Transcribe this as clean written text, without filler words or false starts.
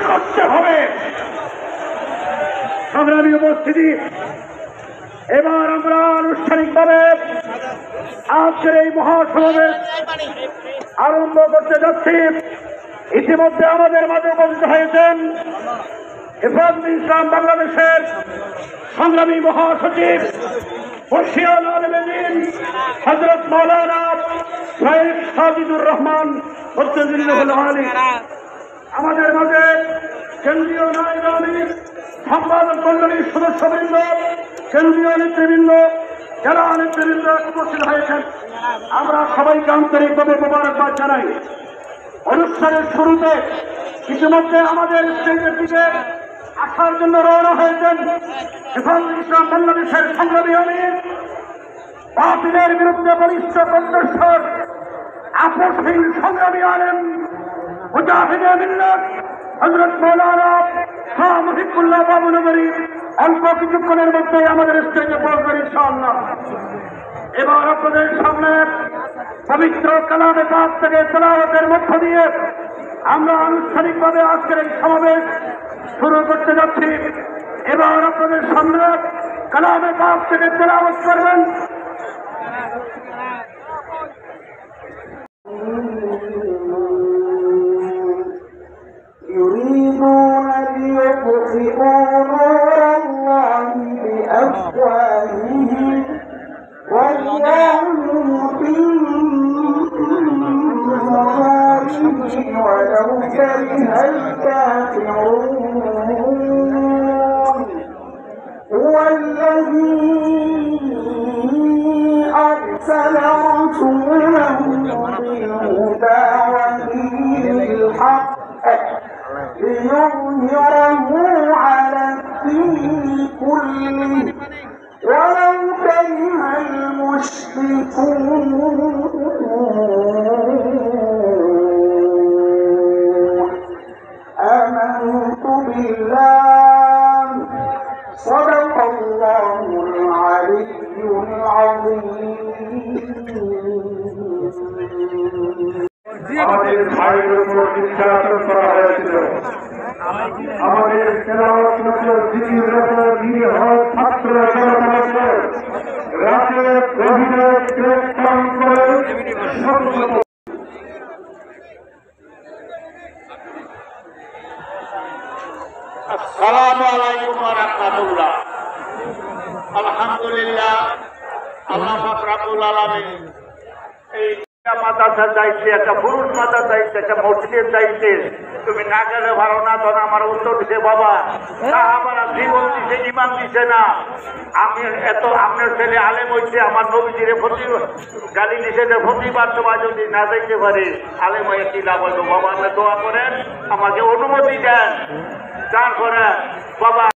করতে হবে। সংগ্রামী উপস্থিতি, এবার আমরা আনুষ্ঠানিকভাবে আজকের এই মহাসমাবেশ আরম্ভ করতে যাচ্ছি। ইতিমধ্যে আমাদের মাঝে উপস্থিত হয়েছেন হেফাজতে ইসলাম বাংলাদেশের সংগ্রামী মহাসচিব বশিরুল আলম দ্বীন হযরত মাওলানা শাইখ সাজিদুর রহমান মুত্তাজিল্লাহুল আলী, আমাদের মাঝে কেন্দ্রীয় নায়েবে আমির, সম্পাদক মণ্ডলীর সদস্যবৃন্দ, কেন্দ্রীয় নেতৃবৃন্দ, জেলা নেতৃবৃন্দ উপস্থিত হয়েছেন। আমরা সবাইকে আন্তরিকভাবে মোবারকবাদ জানাই। অনুষ্ঠানের শুরুতে ইতিমধ্যে আমাদের স্টেজের দিকে আসার জন্য রওনা হয়েছেন হেফাজতে ইসলাম বাংলাদেশের সংগ্রামী আমির, বাতিলের বিরুদ্ধে বলিষ্ঠ কণ্ঠস্বর, আপসহীন সংগ্রামী আলেম, মুজাহিদে মিল্লাত হযরত মাওলানা শাহ মুহিবুল্লাহ বাবুনগরী অল্প কিছুক্ষণের মধ্যে আমাদের স্টেজে পৌঁছবেন ইনশাআল্লাহ। এবার আপনাদের সামনে পবিত্র কালামে পাক থেকে তেলাওয়াতের মধ্য দিয়ে আমরা আনুষ্ঠানিকভাবে আজকের এই সমাবেশ শুরু করতে যাচ্ছি। এবার আপনাদের সামনে কালামে পাক থেকে তেলাওয়াত করবেন يريدون ليطفئوا نور الله بأفواههم والله متم نوره ولو كره الكافرون هو الذي أرسل رسوله بالهدى ودين الحق ليظهره على الدين كله ولو كره المشركون آمنت بالله صدق الله العلي العظيم। আমাদের ভাইয়ের উপর নির্যাতন করা হয়েছিল, আমাদের ছাত্র রাতে গভীরে গ্রেফতার করে আসসালামু আলাইকুম ওয়া রাহমাতুল্লাহ। আলহামদুলিল্লাহ, আল্লাহ পাক রব্বুল আলামিন এই মাদ্রাসার দায়িত্বে, একটা পুরুষ মাদ্রাসার দায়িত্বে, একটা মসজিদের দায়িত্বে তুমি না গেলে ভালো না। তখন আমার উত্তর দিছে, বাবা সাহাবারা জীবন দিছে, ইমান দিছে না। আমি এত আপনার ছেলে আলেম হইছে, আমার নবীজির প্রতি গালি দিছে, প্রতিবার তোমার যদি না যাইতে পারি আলেম হয়ে কি লাভ হইব? বাবা আপনি দোয়া করেন, আমাকে অনুমতি দেন, তারপরে বাবা